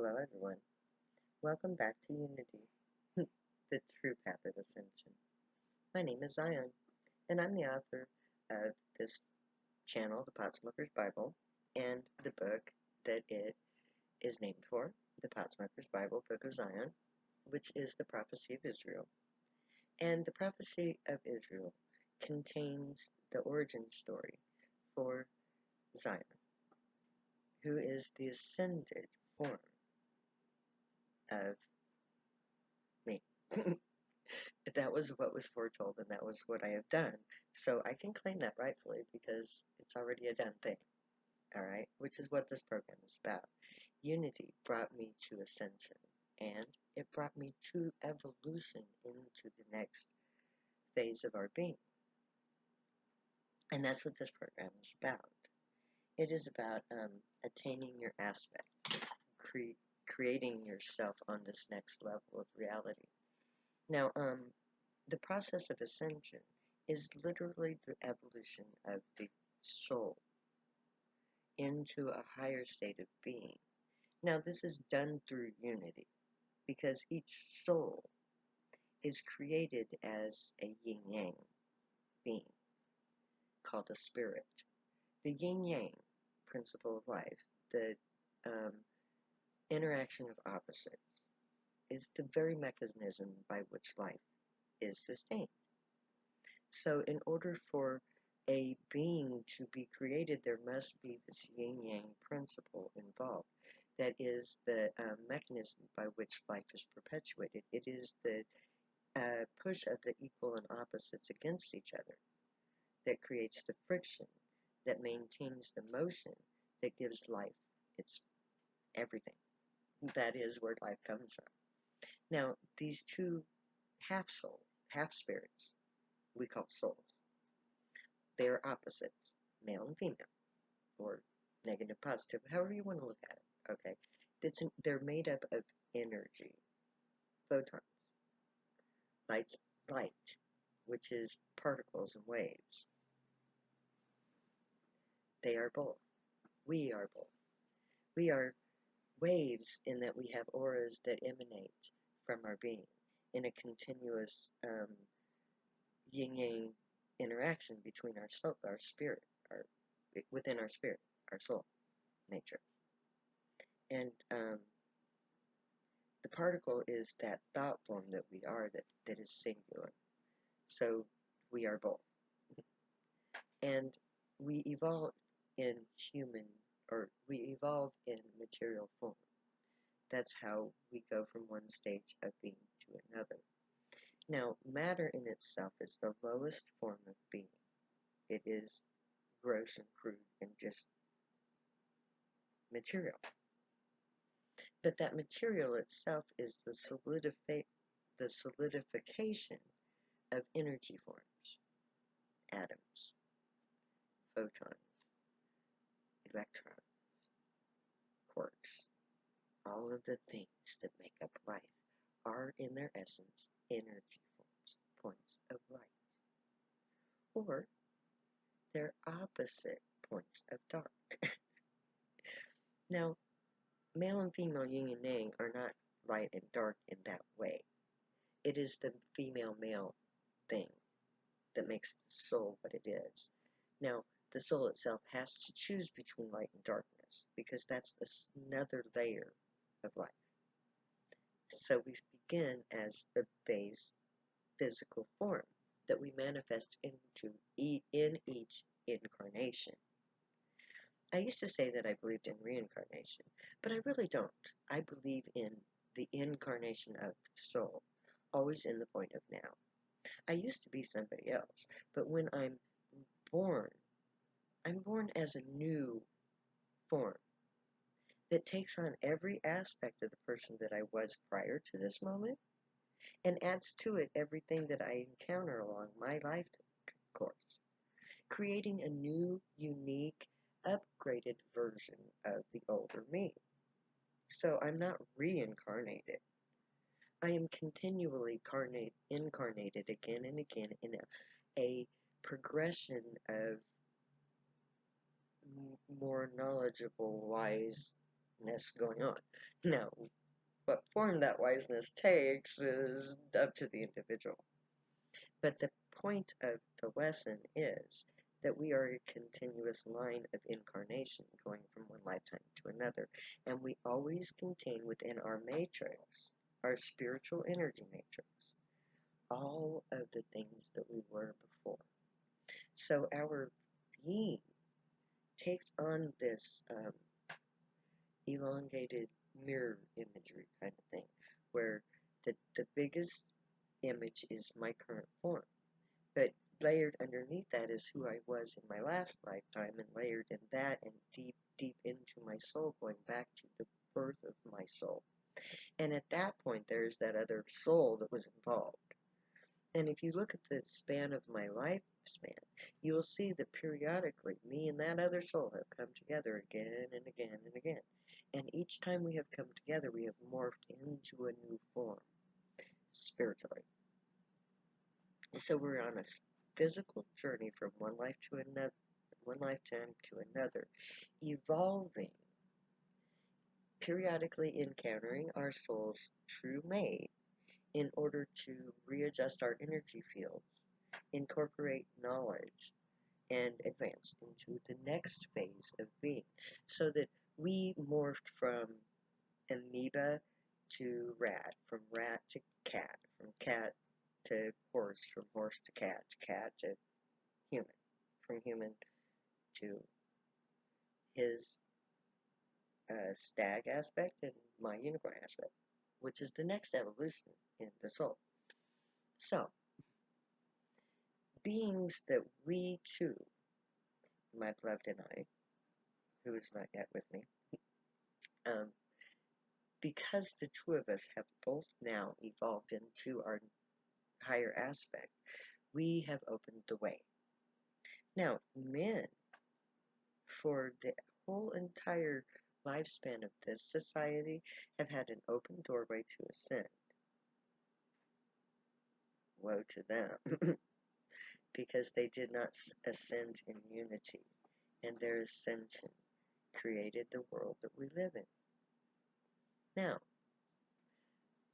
Hello, everyone. Welcome back to Unity, the true path of Ascension. My name is Zion, and I'm the author of this channel, the Potsmoker's Bible, and the book that it is named for, the Potsmoker's Bible, Book of Zion, which is the prophecy of Israel. And the prophecy of Israel contains the origin story for Zion, who is the ascended form of me. That was what was foretold, and that was what I have done. So I can claim that rightfully because it's already a done thing, all right? Which is what this program is about. Unity brought me to ascension, and it brought me to evolution into the next phase of our being. And that's what this program is about. It is about attaining your aspect, creating yourself on this next level of reality. Now, the process of ascension is literally the evolution of the soul into a higher state of being. Now, this is done through unity because each soul is created as a yin-yang being called a spirit. The yin-yang principle of life, the interaction of opposites, is the very mechanism by which life is sustained. So in order for a being to be created, there must be this yin-yang principle involved. That is the mechanism by which life is perpetuated. It is the push of the equal and opposites against each other that creates the friction, that maintains the motion, that gives life its everything. That is where life comes from. Now, these two half spirits, we call souls. They are opposites, male and female, or negative, positive, however you want to look at it, okay? They're made up of energy, photons, light, which is particles and waves. They are both. We are both. We are waves in that we have auras that emanate from our being in a continuous yin-yang interaction between our soul, our spirit, within our spirit, our soul, nature. And the particle is that thought form that we are that is singular. So we are both. And we evolve in we evolve in material form. That's how we go from one stage of being to another. Now, matter in itself is the lowest form of being. It is gross and crude and just material. But that material itself is the solidification of energy forms, atoms, photons, electrons, quarks. All of the things that make up life are in their essence energy forms, points of light. Or they're opposite points of dark. Now, male and female yin and yang are not light and dark in that way. It is the female-male thing that makes the soul what it is. Now, the soul itself has to choose between light and darkness because that's another layer of life. So we begin as the base physical form that we manifest into in each incarnation. I used to say that I believed in reincarnation, but I really don't. I believe in the incarnation of the soul, always in the point of now. I used to be somebody else, but when I'm born as a new form that takes on every aspect of the person that I was prior to this moment and adds to it everything that I encounter along my life course, creating a new, unique, upgraded version of the older me. So I'm not reincarnated. I am continually incarnated again and again in a progression of more knowledgeable, wise going on. Now, what form that wiseness takes is up to the individual. But the point of the lesson is that we are a continuous line of incarnation going from one lifetime to another, and we always contain within our matrix, our spiritual energy matrix, all of the things that we were before. So our being takes on this elongated mirror imagery kind of thing, where the biggest image is my current form. But layered underneath that is who I was in my last lifetime, and layered in that and deep, deep into my soul, going back to the birth of my soul. And at that point, there's that other soul that was involved. And if you look at the span of my lifespan, you will see that periodically me and that other soul have come together again and again and again. And each time we have come together, we have morphed into a new form, spiritually. So we're on a physical journey from one life to another, one lifetime to another, evolving, periodically encountering our soul's true mate in order to readjust our energy fields, incorporate knowledge, and advance into the next phase of being, so that we morphed from amoeba to rat, from rat to cat, from cat to horse, from horse to cat to human, from human to his stag aspect and my unicorn aspect, which is the next evolution in the soul. So, beings that we two, my beloved and I, who is not yet with me, um, because the two of us have both now evolved into our higher aspect, we have opened the way. Now, men, for the whole entire lifespan of this society, have had an open doorway to ascend. Woe to them, because they did not ascend in unity, and their ascension created the world that we live in. Now,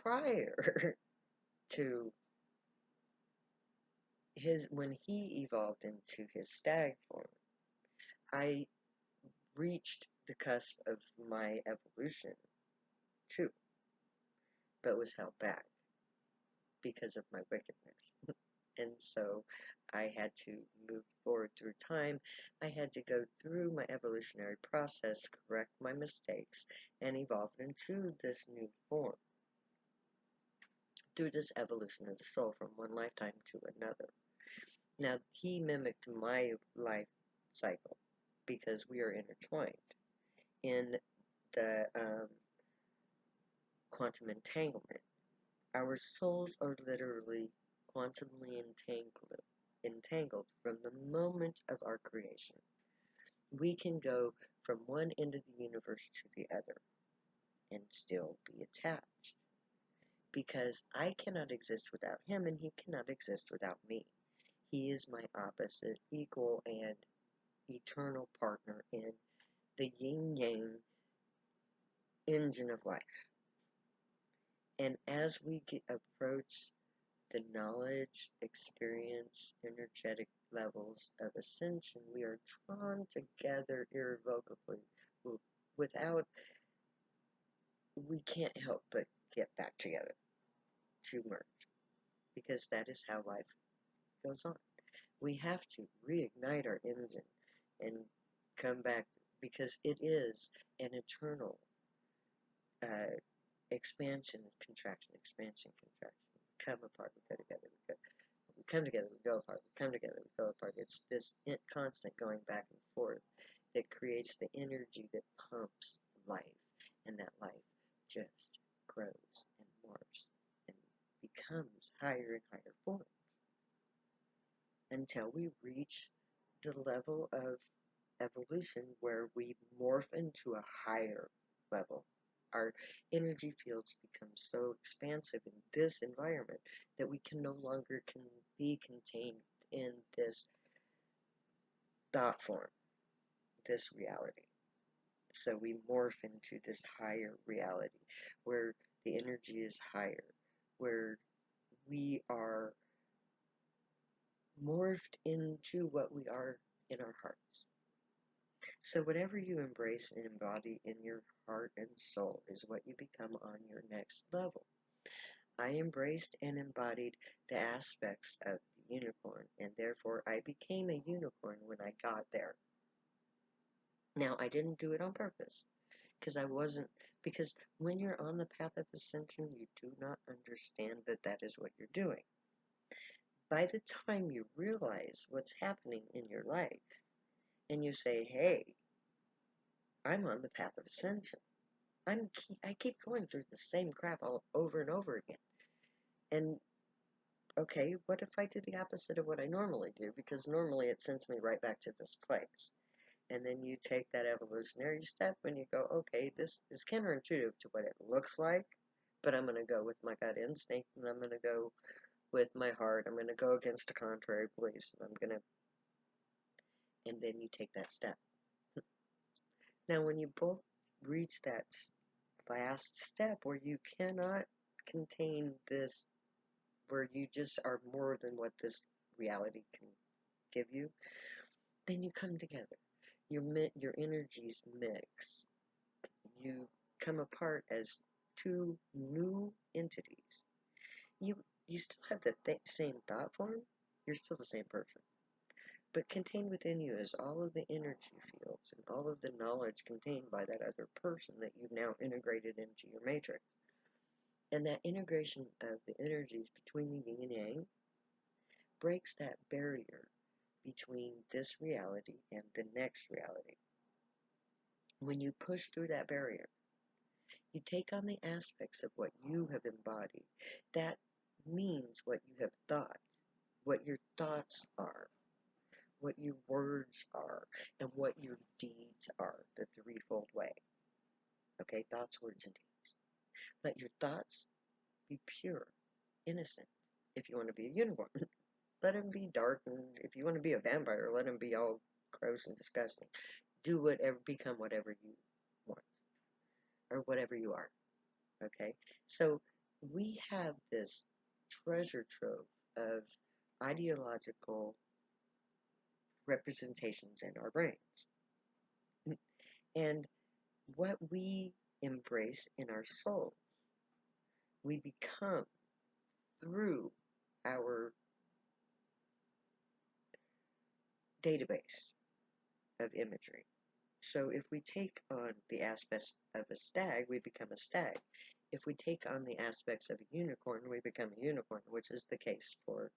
prior to when he evolved into his stag form, I reached the cusp of my evolution too, but was held back because of my wickedness. And so I had to move forward through time. I had to go through my evolutionary process, correct my mistakes, and evolve into this new form through this evolution of the soul from one lifetime to another. Now, he mimicked my life cycle because we are intertwined in the quantum entanglement. Our souls are literally quantumly entangled from the moment of our creation. We can go from one end of the universe to the other and still be attached, because I cannot exist without him and he cannot exist without me. He is my opposite, equal, and eternal partner in the yin-yang engine of life. And as we approach the knowledge, experience, energetic levels of ascension, we are drawn together irrevocably. Without, we can't help but get back together to merge, because that is how life goes on. We have to reignite our engine and come back, because it is an eternal expansion, contraction, expansion, contraction. We come apart, we go together, we come together, we go apart, we come together, we go apart. It's this constant going back and forth that creates the energy that pumps life, and that life just grows and morphs and becomes higher and higher forms until we reach the level of evolution where we morph into a higher level. Our energy fields become so expansive in this environment that we can no longer be contained in this thought form, this reality, So we morph into this higher reality where the energy is higher, where we are morphed into what we are in our hearts. So whatever you embrace and embody in your heart and soul is what you become on your next level. I embraced and embodied the aspects of the unicorn, and therefore I became a unicorn when I got there. Now, I didn't do it on purpose, because when you're on the path of ascension, you do not understand that that is what you're doing. By the time you realize what's happening in your life, and you say, hey, I'm on the path of ascension. I keep going through the same crap all over and over again. And okay, what if I do the opposite of what I normally do? Because normally it sends me right back to this place. And then you take that evolutionary step and you go, okay, this is counterintuitive to what it looks like, but I'm going to go with my gut instinct and I'm going to go with my heart. I'm going to go against the contrary beliefs and and then you take that step. Now, when you both reach that last step where you cannot contain this, where you just are more than what this reality can give you, then you come together. Your energies mix. You come apart as two new entities. You you still have the same thought form. You're still the same person. But contained within you is all of the energy fields and all of the knowledge contained by that other person that you've now integrated into your matrix. And that integration of the energies between the yin and yang breaks that barrier between this reality and the next reality. When you push through that barrier, you take on the aspects of what you have embodied. That means what you have thought, what your thoughts are, what your words are, and what your deeds are, the threefold way. Okay, thoughts, words, and deeds. Let your thoughts be pure, innocent. If you want to be a unicorn, let them be dark, and if you want to be a vampire, let them be all gross and disgusting. Do whatever, become whatever you want, or whatever you are. Okay, so we have this treasure trove of ideological representations in our brains. And what we embrace in our soul, we become through our database of imagery. So if we take on the aspects of a stag, we become a stag. If we take on the aspects of a unicorn, we become a unicorn, which is the case for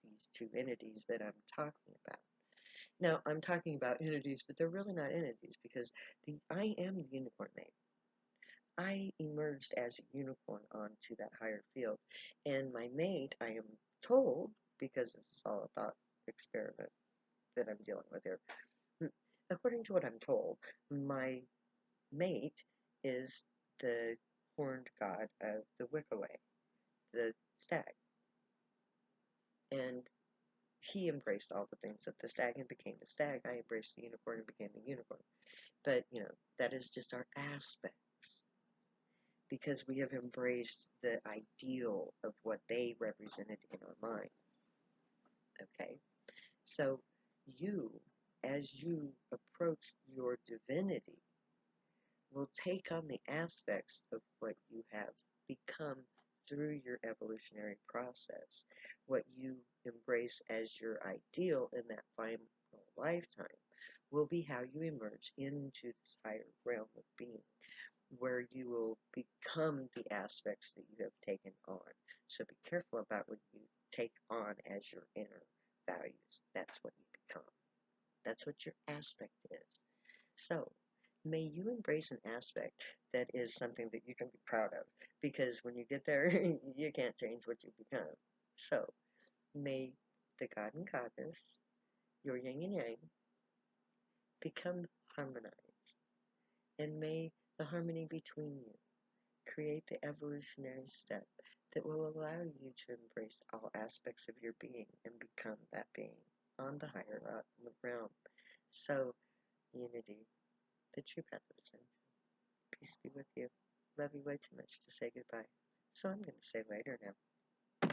these two entities that I'm talking about. Now, I'm talking about entities, but they're really not entities because I am the unicorn mate. I emerged as a unicorn onto that higher field, and my mate, I am told, because this is all a thought experiment that I'm dealing with here, according to what I'm told, my mate is the horned god of the Wickaway, the stag. And he embraced all the things of the stag and became the stag. I embraced the unicorn and became the unicorn. But, that is just our aspects. Because we have embraced the ideal of what they represented in our mind. Okay? So, as you approach your divinity, will take on the aspects of what you have become through your evolutionary process. What you embrace as your ideal in that final lifetime will be how you emerge into this higher realm of being, where you will become the aspects that you have taken on. So be careful about what you take on as your inner values. That's what you become. That's what your aspect is. So, may you embrace an aspect that is something that you can be proud of, because when you get there, you can't change what you become. So, may the god and goddess, your yin and yang, become harmonized, and may the harmony between you create the evolutionary step that will allow you to embrace all aspects of your being and become that being on the higher realm. So, unity, the true path of ascension. Peace be with you. Love you way too much to say goodbye. So I'm going to say later now.